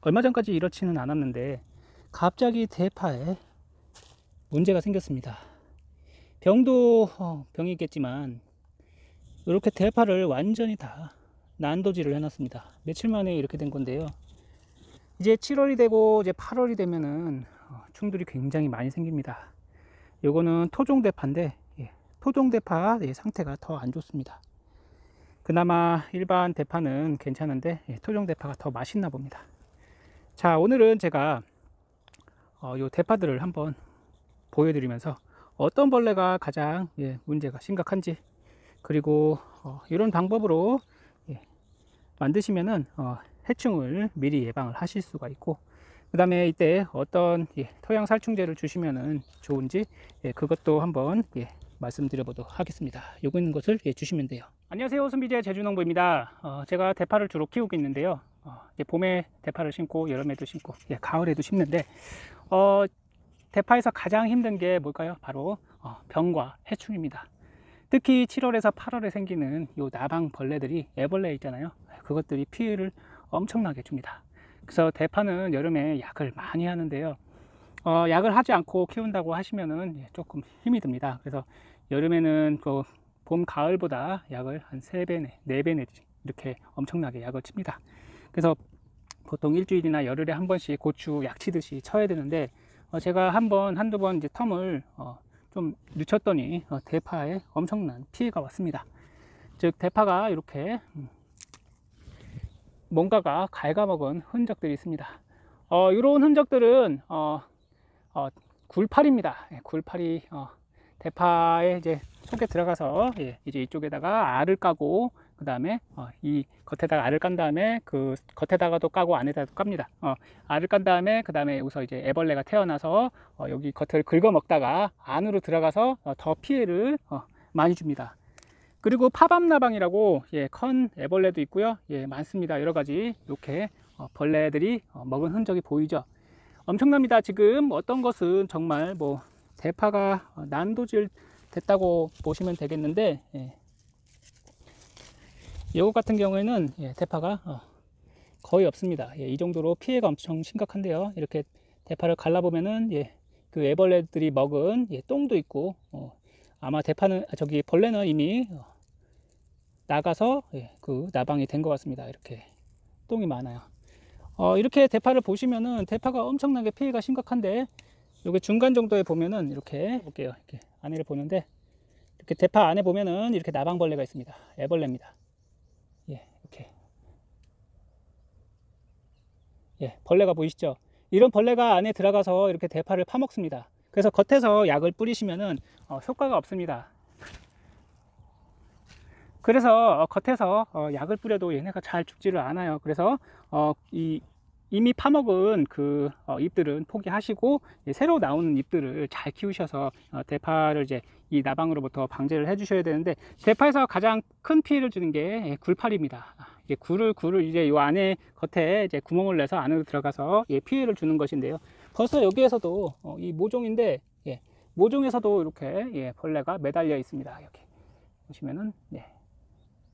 얼마 전까지 이렇지는 않았는데 갑자기 대파에 문제가 생겼습니다. 병도 병이겠지만 이렇게 대파를 완전히 다 난도질을 해놨습니다. 며칠 만에 이렇게 된 건데요. 이제 7월이 되고 이제 8월이 되면은 충돌이 굉장히 많이 생깁니다. 요거는 토종대파인데 토종대파 상태가 더 안 좋습니다. 그나마 일반 대파는 괜찮은데 토종대파가 더 맛있나 봅니다. 자, 오늘은 제가 요 대파들을 한번 보여드리면서 어떤 벌레가 가장 문제가 심각한지, 그리고 이런 방법으로 만드시면은 해충을 미리 예방을 하실 수가 있고, 그 다음에 이때 어떤 토양 살충제를 주시면은 좋은지 그것도 한번 말씀드려 보도록 하겠습니다. 요거 있는 것을 주시면 돼요. 안녕하세요, 손비제 제주농부입니다. 제가 대파를 주로 키우고 있는데요. 봄에 대파를 심고 여름에도 심고 가을에도 심는데 대파에서 가장 힘든 게 뭘까요? 바로 병과 해충입니다. 특히 7월에서 8월에 생기는 요 나방 벌레들이, 애벌레 있잖아요. 그것들이 피해를 엄청나게 줍니다. 그래서 대파는 여름에 약을 많이 하는데요. 약을 하지 않고 키운다고 하시면은 조금 힘이 듭니다. 그래서 여름에는 그 봄, 가을보다 약을 한 3배, 4배 내지 이렇게 엄청나게 약을 칩니다. 그래서 보통 일주일이나 열흘에 한 번씩 고추 약 치듯이 쳐야 되는데 제가 한두 번 이제 텀을 좀 늦췄더니 대파에 엄청난 피해가 왔습니다. 즉 대파가 이렇게 뭔가가 갉아먹은 흔적들이 있습니다. 이런 흔적들은 굴팔입니다. 굴팔이 대파에 이제 속에 들어가서 이제 이쪽에다가 알을 까고, 그 다음에 이 겉에다가 알을 깐 다음에 그 겉에다가도 까고 안에다가도 깝니다. 알을 깐 다음에 그 다음에 여기서 이제 애벌레가 태어나서 여기 겉을 긁어 먹다가 안으로 들어가서 더 피해를 많이 줍니다. 그리고 파밤나방이라고 컨 애벌레도 있고요. 많습니다. 여러 가지 이렇게 벌레들이 먹은 흔적이 보이죠. 엄청납니다. 지금 어떤 것은 정말 뭐 대파가 난도질 됐다고 보시면 되겠는데, 이것 같은 경우에는 대파가 거의 없습니다. 이 정도로 피해가 엄청 심각한데요. 이렇게 대파를 갈라보면은 그 애벌레들이 먹은 똥도 있고, 아마 대파는 벌레는 이미 나가서 그 나방이 된 것 같습니다. 이렇게 똥이 많아요. 이렇게 대파를 보시면은 대파가 엄청나게 피해가 심각한데, 요게 중간 정도에 보면은 이렇게 볼게요. 이렇게 안에를 보는데 이렇게 대파 안에 보면은 이렇게 나방벌레가 있습니다. 애벌레입니다. 이렇게 벌레가 보이시죠? 이런 벌레가 안에 들어가서 이렇게 대파를 파먹습니다. 그래서 겉에서 약을 뿌리시면은 효과가 없습니다. 그래서 겉에서 약을 뿌려도 얘네가 잘 죽지를 않아요. 그래서 이미 파먹은 그 잎들은 포기하시고 새로 나오는 잎들을 잘 키우셔서 대파를 이제 이 나방으로부터 방제를 해 주셔야 되는데, 대파에서 가장 큰 피해를 주는 게 굴팔입니다. 굴을 이제 요 안에 겉에 이제 구멍을 내서 안으로 들어가서 피해를 주는 것인데요. 벌써 여기에서도 이 모종인데 모종에서도 이렇게 벌레가 매달려 있습니다. 이렇게 보시면은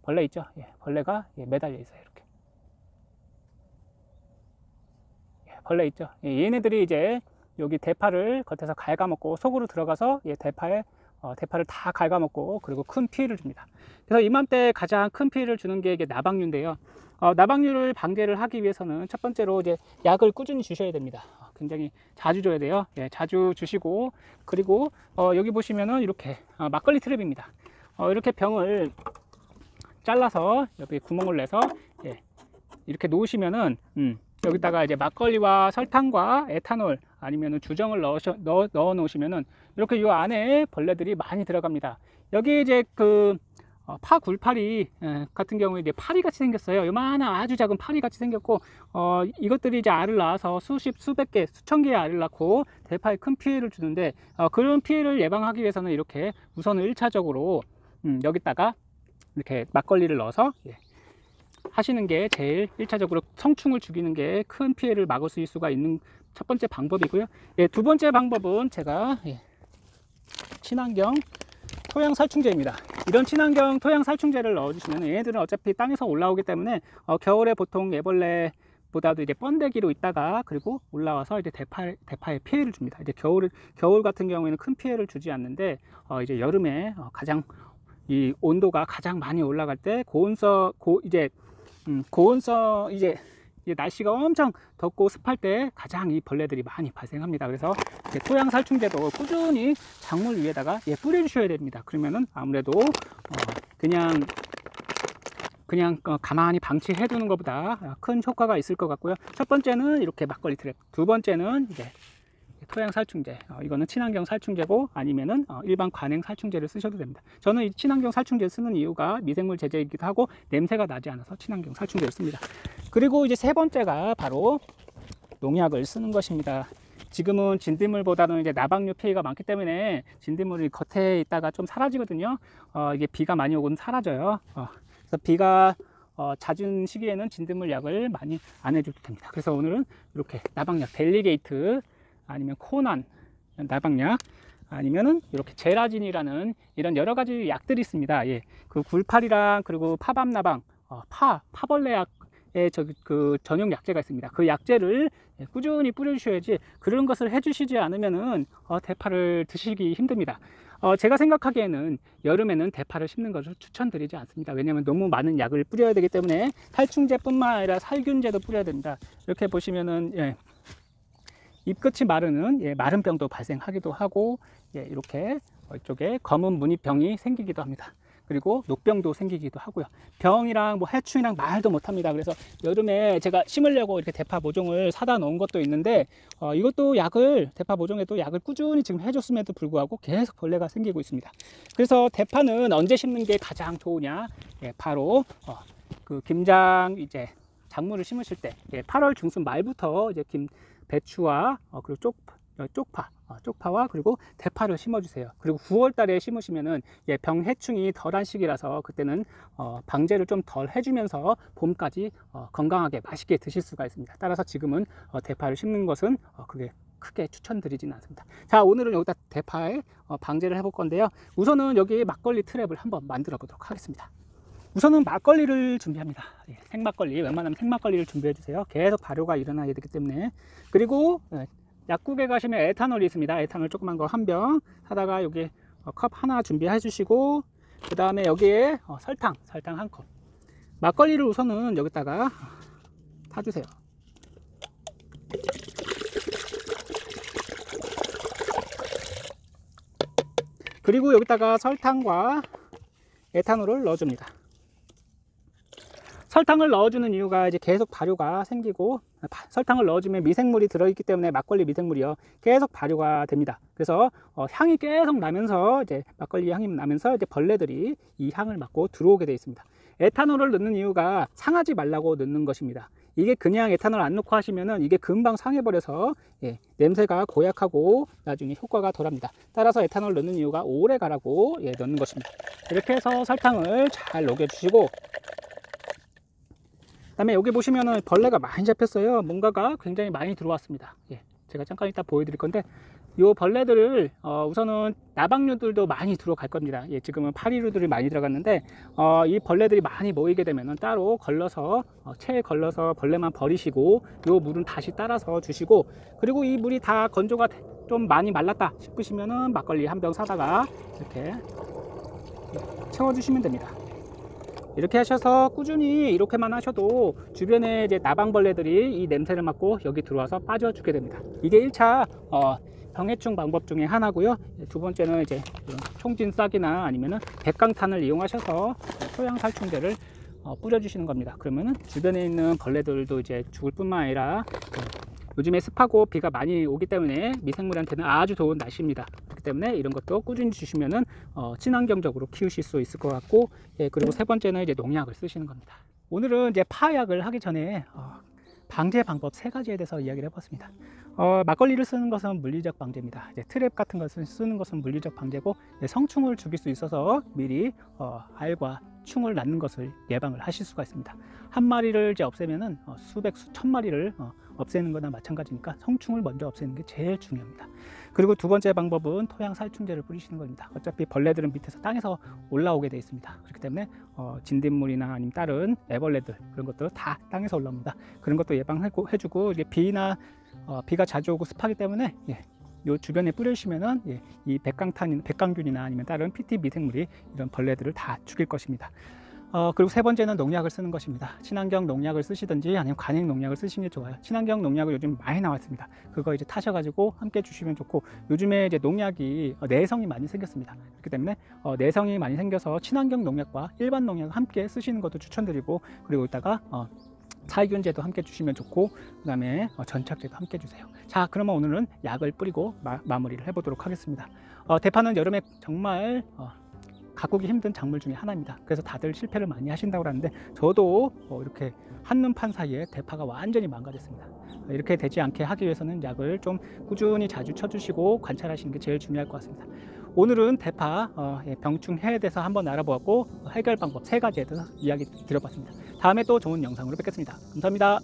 벌레 있죠? 벌레가 매달려 있어요. 이렇게 벌레 있죠? 얘네들이 이제 여기 대파를 겉에서 갉아먹고 속으로 들어가서 대파를 다 갉아먹고, 그리고 큰 피해를 줍니다. 그래서 이맘때 가장 큰 피해를 주는 게 이게 나방류인데요. 나방류를 방제를 하기 위해서는 첫 번째로 이제 약을 꾸준히 주셔야 됩니다. 굉장히 자주 줘야 돼요. 자주 주시고, 그리고 여기 보시면은 이렇게 막걸리 트랩입니다. 이렇게 병을 잘라서 여기 구멍을 내서 이렇게 놓으시면은 여기다가 이제 막걸리와 설탕과 에탄올 아니면 주정을 넣어 놓으시면은 이렇게 이 안에 벌레들이 많이 들어갑니다. 여기 이제 그 파굴파리 같은 경우에 이제 파리 같이 생겼어요. 요만한 아주 작은 파리 같이 생겼고, 이것들이 이제 알을 낳아서 수백 개, 수천 개의 알을 낳고 대파에 큰 피해를 주는데, 그런 피해를 예방하기 위해서는 이렇게 우선 1차적으로 여기다가 이렇게 막걸리를 넣어서 하시는 게 제일 1차적으로 성충을 죽이는 게 큰 피해를 막을 수가 있는 첫 번째 방법이고요. 두 번째 방법은 제가 친환경 토양 살충제입니다. 이런 친환경 토양 살충제를 넣어주시면 얘네들은 어차피 땅에서 올라오기 때문에 겨울에 보통 애벌레 보다도 이제 번데기로 있다가 그리고 올라와서 이제 대파에 피해를 줍니다. 이제 겨울 같은 경우에는 큰 피해를 주지 않는데 이제 여름에 가장 이 온도가 가장 많이 올라갈 때 이제 날씨가 엄청 덥고 습할 때 가장 이 벌레들이 많이 발생합니다. 그래서 토양 살충제도 꾸준히 작물 위에다가 뿌려주셔야 됩니다. 그러면은 아무래도 그냥 가만히 방치해 두는 것보다 큰 효과가 있을 것 같고요. 첫 번째는 이렇게 막걸리 트랩, 두 번째는 이제 토양 살충제, 이거는 친환경 살충제고 아니면은 일반 관행 살충제를 쓰셔도 됩니다. 저는 이 친환경 살충제를 쓰는 이유가 미생물 제제이기도 하고 냄새가 나지 않아서 친환경 살충제를 씁니다. 그리고 이제 세 번째가 바로 농약을 쓰는 것입니다. 지금은 진딧물보다는 이제 나방류 피해가 많기 때문에 진딧물이 겉에 있다가 좀 사라지거든요. 이게 비가 많이 오고는 사라져요. 그래서 비가 잦은 시기에는 진딧물 약을 많이 안 해줘도 됩니다. 그래서 오늘은 이렇게 나방약 델리게이트 아니면 코난 나방약 아니면은 이렇게 제라진이라는 이런 여러 가지 약들이 있습니다. 그 굴팔이랑 그리고 파밤나방, 파벌레약의 그 전용 약재가 있습니다. 그 약재를 꾸준히 뿌려주셔야지 그런 것을 해주시지 않으면은 대파를 드시기 힘듭니다. 제가 생각하기에는 여름에는 대파를 심는 것을 추천드리지 않습니다. 왜냐하면 너무 많은 약을 뿌려야 되기 때문에 살충제뿐만 아니라 살균제도 뿌려야 됩니다. 이렇게 보시면은 잎끝이 마르는 마른 병도 발생하기도 하고 이렇게 이쪽에 검은 무늬병이 생기기도 합니다. 그리고 녹병도 생기기도 하고요. 병이랑 해충이랑 말도 못합니다. 그래서 여름에 제가 심으려고 이렇게 대파 모종을 사다 놓은 것도 있는데 이것도 대파 모종에도 약을 꾸준히 지금 해줬음에도 불구하고 계속 벌레가 생기고 있습니다. 그래서 대파는 언제 심는 게 가장 좋으냐? 바로 그 김장 이제 작물을 심으실 때 8월 중순 말부터 이제 배추와 그리고 쪽파와 그리고 대파를 심어주세요. 그리고 9월 달에 심으시면은 병해충이 덜한 시기라서 그때는 방제를 좀 덜 해주면서 봄까지 건강하게 맛있게 드실 수가 있습니다. 따라서 지금은 대파를 심는 것은 그게 크게 추천드리지는 않습니다. 자, 오늘은 여기다 대파에 방제를 해볼 건데요. 우선은 여기 막걸리 트랩을 한번 만들어 보도록 하겠습니다. 우선은 막걸리를 준비합니다. 생막걸리, 웬만하면 생막걸리를 준비해 주세요. 계속 발효가 일어나야 되기 때문에. 그리고 약국에 가시면 에탄올이 있습니다. 에탄올 조그만 거 한 병 사다가 여기 컵 하나 준비해 주시고, 그 다음에 여기에 설탕 한 컵. 막걸리를 우선은 여기다가 타주세요. 그리고 여기다가 설탕과 에탄올을 넣어줍니다. 설탕을 넣어주는 이유가 이제 계속 발효가 생기고, 설탕을 넣어주면 미생물이 들어있기 때문에 막걸리 미생물이요 계속 발효가 됩니다. 그래서 향이 계속 나면서 이제 막걸리 향이 나면서 이제 벌레들이 이 향을 맡고 들어오게 되어 있습니다. 에탄올을 넣는 이유가 상하지 말라고 넣는 것입니다. 이게 그냥 에탄올 안 넣고 하시면은 이게 금방 상해버려서 냄새가 고약하고 나중에 효과가 덜합니다. 따라서 에탄올 넣는 이유가 오래 가라고 넣는 것입니다. 이렇게 해서 설탕을 잘 녹여주시고, 그 다음에 여기 보시면은 벌레가 많이 잡혔어요. 뭔가가 굉장히 많이 들어왔습니다. 제가 잠깐 이따 보여드릴 건데, 이 벌레들을 우선은 나방류들도 많이 들어갈 겁니다. 지금은 파리류들이 많이 들어갔는데 이 벌레들이 많이 모이게 되면은 따로 걸러서 체에 걸러서 벌레만 버리시고, 이 물은 다시 따라서 주시고, 그리고 이 물이 다 건조가 좀 많이 말랐다 싶으시면은 막걸리 한 병 사다가 이렇게 채워주시면 됩니다. 이렇게 하셔서 꾸준히 이렇게만 하셔도 주변에 이제 나방벌레들이 이 냄새를 맡고 여기 들어와서 빠져주게 됩니다. 이게 1차 병해충 방법 중에 하나고요. 두 번째는 이제 총진 싹이나 아니면은 백강탄을 이용하셔서 토양 살충제를 뿌려주시는 겁니다. 그러면은 주변에 있는 벌레들도 이제 죽을 뿐만 아니라 요즘에 습하고 비가 많이 오기 때문에 미생물한테는 아주 좋은 날씨입니다. 그렇기 때문에 이런 것도 꾸준히 주시면은 친환경적으로 키우실 수 있을 것 같고, 그리고 세 번째는 이제 농약을 쓰시는 겁니다. 오늘은 이제 파약을 하기 전에 방제 방법 3가지에 대해서 이야기를 해봤습니다. 막걸리를 쓰는 것은 물리적 방제입니다. 이제 트랩 같은 것을 쓰는 것은 물리적 방제고, 성충을 죽일 수 있어서 미리 알과 충을 낳는 것을 예방을 하실 수가 있습니다. 한 마리를 이제 없애면은 수백 수천 마리를 없애는 거나 마찬가지니까 성충을 먼저 없애는 게 제일 중요합니다. 그리고 두 번째 방법은 토양 살충제를 뿌리시는 겁니다. 어차피 벌레들은 밑에서 땅에서 올라오게 되어 있습니다. 그렇기 때문에 진딧물이나 아니면 다른 애벌레들 그런 것들 다 땅에서 올라옵니다. 그런 것도 예방해주고 이게 비가 자주 오고 습하기 때문에 요 주변에 뿌리시면은 이 백강균이나 아니면 다른 PT 미생물이 이런 벌레들을 다 죽일 것입니다. 그리고 세 번째는 농약을 쓰는 것입니다. 친환경 농약을 쓰시든지 아니면 관행 농약을 쓰시는 게 좋아요. 친환경 농약을 요즘 많이 나왔습니다. 그거 이제 타셔가지고 함께 주시면 좋고, 요즘에 이제 농약이 내성이 많이 생겼습니다. 그렇기 때문에 내성이 많이 생겨서 친환경 농약과 일반 농약을 함께 쓰시는 것도 추천드리고, 그리고 이따가 살균제도 함께 주시면 좋고, 그 다음에 전착제도 함께 주세요. 자, 그러면 오늘은 약을 뿌리고 마무리를 해보도록 하겠습니다. 대파는 여름에 정말 가꾸기 힘든 작물 중에 하나입니다. 그래서 다들 실패를 많이 하신다고 하는데, 저도 이렇게 한눈 판 사이에 대파가 완전히 망가졌습니다. 이렇게 되지 않게 하기 위해서는 약을 좀 꾸준히 자주 쳐주시고 관찰하시는 게 제일 중요할 것 같습니다. 오늘은 대파 병충해에 대해서 한번 알아보았고, 해결 방법 3가지에 대해서 이야기 드려봤습니다. 다음에 또 좋은 영상으로 뵙겠습니다. 감사합니다.